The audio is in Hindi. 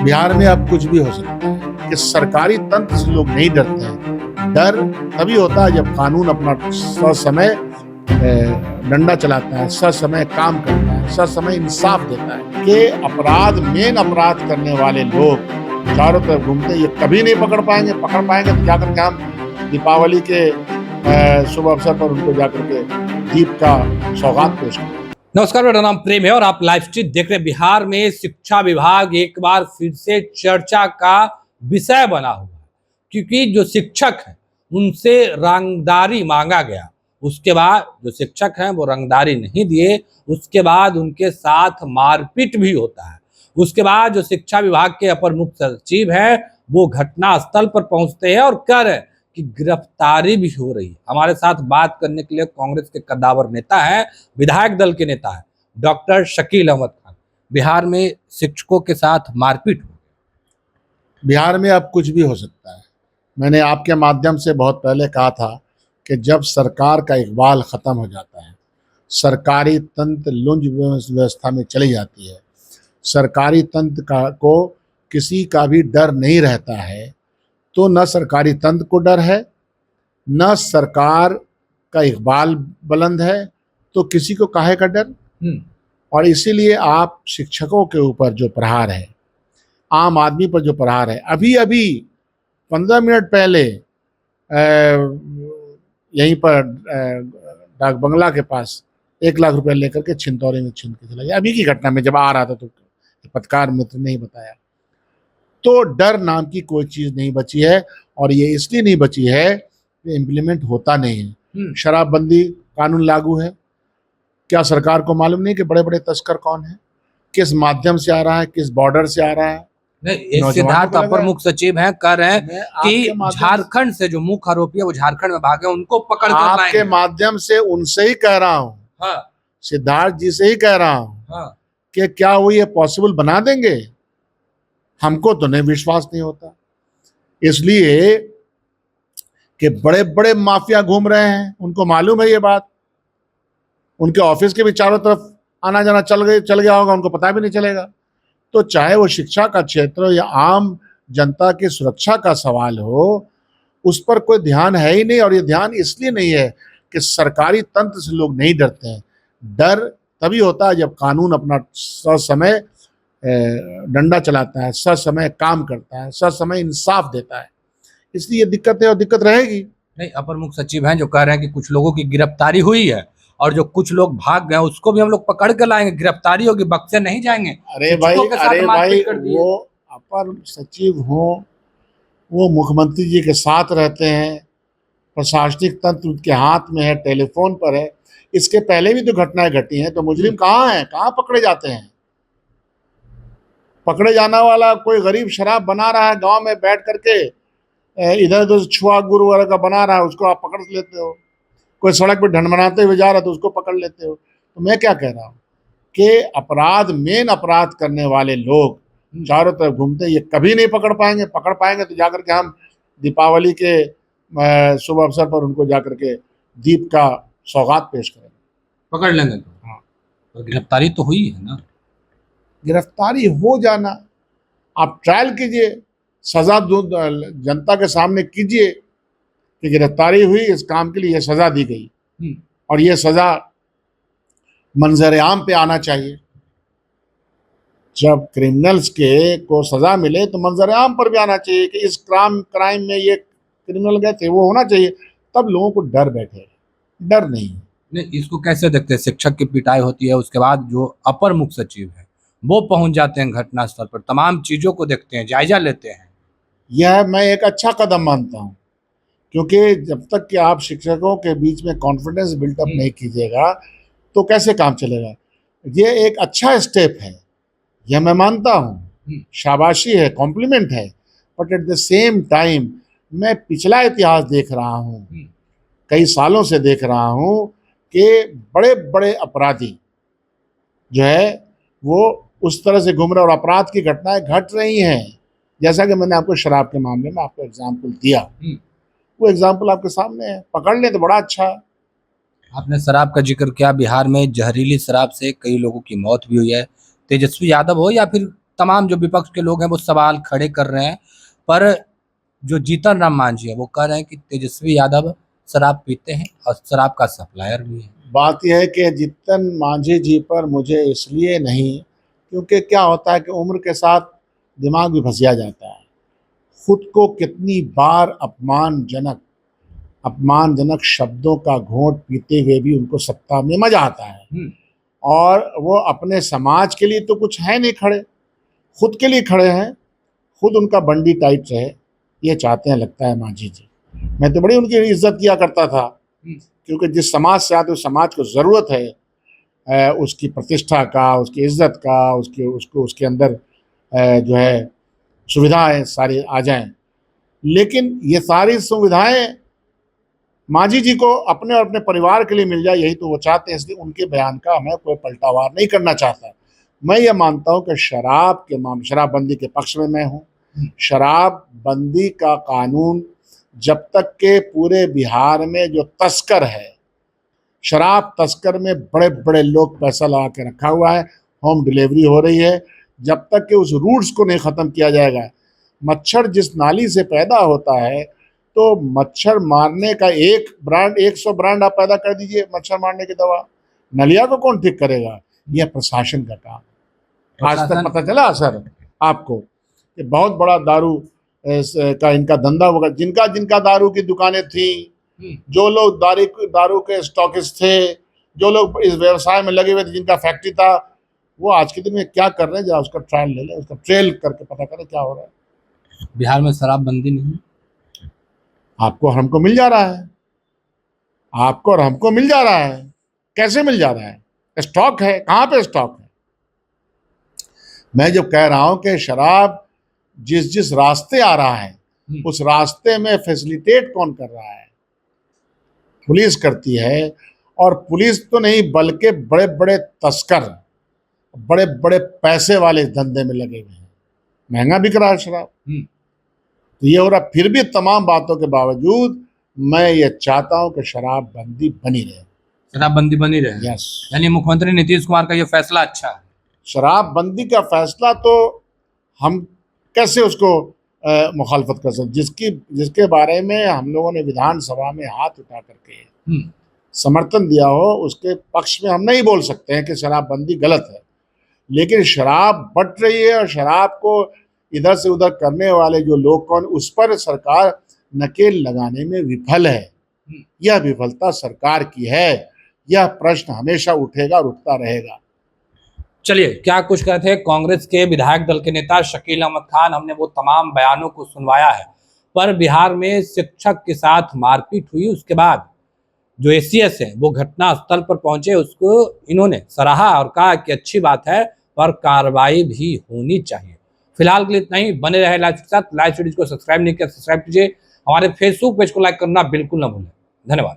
बिहार में अब कुछ भी हो सकता है कि सरकारी तंत्र से लोग नहीं डरते हैं। डर तभी होता है जब कानून अपना ससमय डंडा चलाता है, ससमय काम करता है, ससमय इंसाफ देता है कि मेन अपराध करने वाले लोग चारों तरफ घूमते हैं, ये कभी नहीं पकड़ पाएंगे तो जाकर के हम दीपावली के शुभ अवसर पर उनको जाकर के दीप का सौगात पेश करें। नमस्कार, मेरा नाम प्रेम है और आप लाइव स्ट्रीट देख रहे हैं। बिहार में शिक्षा विभाग एक बार फिर से चर्चा का विषय बना हुआ है, क्योंकि जो शिक्षक हैं उनसे रंगदारी मांगा गया। उसके बाद जो शिक्षक हैं वो रंगदारी नहीं दिए, उसके बाद उनके साथ मारपीट भी होता है। उसके बाद जो शिक्षा विभाग के अपर मुख्य सचिव हैं वो घटना स्थल पर पहुंचते हैं और कह रहे हैं कि गिरफ्तारी भी हो रही है। हमारे साथ बात करने के लिए कांग्रेस के कद्दावर नेता हैं, विधायक दल के नेता हैं, डॉक्टर शकील अहमद खान। बिहार में शिक्षकों के साथ मारपीट हो, बिहार में अब कुछ भी हो सकता है। मैंने आपके माध्यम से बहुत पहले कहा था कि जब सरकार का इकबाल खत्म हो जाता है, सरकारी तंत्र लुंज व्यवस्था में चली जाती है, सरकारी तंत्र को किसी का भी डर नहीं रहता है, तो न सरकारी तंत्र को डर है, न सरकार का इकबाल बुलंद है, तो किसी को काहे का डर। और इसीलिए आप शिक्षकों के ऊपर जो प्रहार है, आम आदमी पर जो प्रहार है, अभी 15 मिनट पहले यहीं पर डाक बंगला के पास 1 लाख रुपए लेकर के छिंदौरी में छीन के चला गया। अभी की घटना में जब आ रहा था तो पत्रकार मित्र ने बताया। तो डर नाम की कोई चीज नहीं बची है, और ये इसलिए नहीं बची है कि इम्प्लीमेंट होता नहीं है। शराबबंदी कानून लागू है, क्या सरकार को मालूम नहीं कि बड़े बड़े तस्कर कौन है, किस माध्यम से आ रहा है, किस बॉर्डर से आ रहा है। नहीं, सिद्धार्थ अपर मुख्य सचिव हैं, कह रहे हैं कि झारखंड से जो मुख्य आरोपी है वो झारखंड में भागे, उनको पकड़ कर लाएंगे। आपके माध्यम से उनसे ही कह रहा हूँ, हाँ। सिद्धार्थ जी से ही कह रहा हूँ, हाँ। कि क्या वो ये पॉसिबल बना देंगे। हमको तो नहीं विश्वास नहीं होता, इसलिए कि बड़े बड़े माफिया घूम रहे हैं, उनको मालूम है ये बात। उनके ऑफिस के भी चारों तरफ आना जाना चल गया होगा, उनको पता भी नहीं चलेगा। तो चाहे वो शिक्षा का क्षेत्र या आम जनता की सुरक्षा का सवाल हो, उस पर कोई ध्यान है ही नहीं। और ये ध्यान इसलिए नहीं है कि सरकारी तंत्र से लोग नहीं डरते हैं। डर तभी होता है जब कानून अपना ससमय डंडा चलाता है, ससमय काम करता है, ससमय इंसाफ देता है। इसलिए ये दिक्कत है और दिक्कत रहेगी। नहीं, अपर मुख्य सचिव हैं जो कह रहे हैं कि कुछ लोगों की गिरफ्तारी हुई है और जो कुछ लोग भाग गए उसको भी हम लोग पकड़ के लाएंगे, गिरफ्तारी होगी, बक्से नहीं जाएंगे। अरे भाई वो अपर सचिव हो, वो मुख्यमंत्री जी के साथ रहते हैं, प्रशासनिक तंत्र उनके हाथ में है, टेलीफोन पर है। इसके पहले भी तो घटनाएं घटी हैं, तो मुजरिम कहाँ हैं, कहाँ पकड़े जाते हैं। पकड़े जाने वाला कोई गरीब शराब बना रहा है गांव में बैठ करके, इधर उधर छुआ गुड़ वगैरह का बना रहा है, उसको आप पकड़ लेते हो। कोई सड़क पर ढनढनाते हुए जा रहा है तो उसको पकड़ लेते हो। तो मैं क्या कह रहा हूँ कि मेन अपराध करने वाले लोग चारों तरफ घूमते हैं, ये कभी नहीं पकड़ पाएंगे तो जाकर के हम दीपावली के शुभ अवसर पर उनको जाकर के दीप का सौगात पेश करेंगे, पकड़ लेंगे। हाँ, तो गिरफ्तारी तो हुई है ना। गिरफ्तारी हो जाना, आप ट्रायल कीजिए, सजा जनता के सामने कीजिए कि गिरफ्तारी हुई, इस काम के लिए यह सजा दी गई, और यह सजा मंजर आम पे आना चाहिए। जब क्रिमिनल्स को सजा मिले तो मंजर आम पर भी आना चाहिए कि इस क्राइम में ये क्रिमिनल गए थे, वो होना चाहिए। तब लोगों को डर बैठे, डर नहीं। इसको कैसे देखते हैं? शिक्षक की पिटाई होती है, उसके बाद जो अपर मुख्य सचिव है वो पहुंच जाते हैं घटना स्थल पर, तमाम चीजों को देखते हैं, जायजा लेते हैं। यह मैं एक अच्छा कदम मानता हूं, क्योंकि जब तक कि आप शिक्षकों के बीच में कॉन्फिडेंस बिल्टअप नहीं कीजिएगा तो कैसे काम चलेगा। ये एक अच्छा स्टेप है, यह मैं मानता हूं, शाबाशी है, कॉम्प्लीमेंट है। But at the same time मैं पिछला इतिहास देख रहा हूं, कई सालों से देख रहा हूं कि बड़े बड़े अपराधी जो है वो उस तरह से घूम रहे और अपराध की घटनाएं घट रही हैं। जैसा कि मैंने आपको शराब के मामले में आपको एग्जाम्पल दिया, वो एग्जाम्पल आपके सामने है, पकड़ ले तो बड़ा अच्छा है। आपने शराब का जिक्र किया, बिहार में जहरीली शराब से कई लोगों की मौत भी हुई है। तेजस्वी यादव हो या फिर तमाम जो विपक्ष के लोग हैं वो सवाल खड़े कर रहे हैं, पर जो जीतन राम मांझी है वो कह रहे हैं कि तेजस्वी यादव शराब पीते हैं और शराब का सप्लायर भी है। बात यह है कि जीतन मांझी जी पर मुझे इसलिए नहीं, क्योंकि क्या होता है कि उम्र के साथ दिमाग भी फंसिया जाता है। खुद को कितनी बार अपमानजनक शब्दों का घोंट पीते हुए भी उनको सत्ता में मजा आता है, और वो अपने समाज के लिए तो कुछ है नहीं खड़े, खुद के लिए खड़े हैं। खुद उनका बंडी टाइट रहे, ये चाहते हैं लगता है मांझी जी। मैं तो बड़ी उनकी इज्जत किया करता था, क्योंकि जिस समाज से आते उस समाज को ज़रूरत है उसकी प्रतिष्ठा का, उसकी इज्जत का, उसके अंदर जो है सुविधाएं सारी आ जाएं। लेकिन ये सारी सुविधाएं मांझी जी को अपने और अपने परिवार के लिए मिल जाए, यही तो वो चाहते हैं। इसलिए उनके बयान का मैं कोई पलटावार नहीं करना चाहता। मैं ये मानता हूँ कि शराबबंदी के पक्ष में मैं हूँ। शराबबंदी का कानून जब तक के पूरे बिहार में जो तस्कर है, शराब तस्कर में बड़े बड़े लोग पैसा लगा के रखा हुआ है, होम डिलीवरी हो रही है, जब तक कि उस रूट्स को नहीं ख़त्म किया जाएगा। मच्छर जिस नाली से पैदा होता है, तो मच्छर मारने का 100 ब्रांड आप पैदा कर दीजिए मच्छर मारने की दवा, नलिया को कौन ठीक करेगा? यह प्रशासन का काम। आज तक पता चला सर आपको कि बहुत बड़ा दारू का इनका धंधा होगा। जिनका जिनका दारू की दुकानें थी, जो लोग दारू के स्टॉकिस्ट थे, जो लोग इस व्यवसाय में लगे हुए थे, जिनका फैक्ट्री था, वो आज के दिन में क्या कर रहे हैं? जरा उसका ट्रायल ले लें, उसका ट्रेल करके पता करें क्या हो रहा है। बिहार में शराबबंदी नहीं, आपको और हमको मिल जा रहा है, आपको और हमको मिल जा रहा है। कैसे मिल जा रहा है? स्टॉक है, कहाँ पे स्टॉक है? मैं जो कह रहा हूं कि शराब जिस रास्ते आ रहा है, उस रास्ते में फैसिलिटेट कौन कर रहा है? पुलिस करती है। और पुलिस तो नहीं, बल्कि बड़े बड़े तस्कर, बड़े बड़े पैसे वाले इस धंधे में लगे हुए हैं। महंगा बिक रहा है शराब। तो ये हो रहा। फिर भी तमाम बातों के बावजूद मैं ये चाहता हूं कि शराबबंदी बनी रहे। शराबबंदी बनी रहे। यस। यानी मुख्यमंत्री नीतीश कुमार का ये फैसला अच्छा है। शराबबंदी का फैसला तो हम कैसे उसको मुखालफत कर सकते? जिसके बारे में हम लोगों ने विधानसभा में हाथ उठा करके समर्थन दिया हो, उसके पक्ष में हम नहीं बोल सकते हैं कि शराबबंदी गलत है। लेकिन शराब बट रही है, और शराब को इधर से उधर करने वाले जो लोग कौन, उस पर सरकार नकेल लगाने में विफल है। यह विफलता सरकार की है। यह प्रश्न हमेशा उठेगा और उठता रहेगा। चलिए, क्या कुछ कहते हैं कांग्रेस के विधायक दल के नेता शकील अहमद खान। हमने वो तमाम बयानों को सुनवाया है, पर बिहार में शिक्षक के साथ मारपीट हुई, उसके बाद जो एसीएस है वो घटना स्थल पर पहुंचे, उसको इन्होंने सराहा और कहा कि अच्छी बात है, पर कार्रवाई भी होनी चाहिए। फिलहाल के लिए इतना ही। बने रहे लाइव के साथ। लाइव वीडियो को सब्सक्राइब नहीं किया, सब्सक्राइब कीजिए। हमारे फेसबुक पेज को लाइक करना बिल्कुल ना भूलें। धन्यवाद।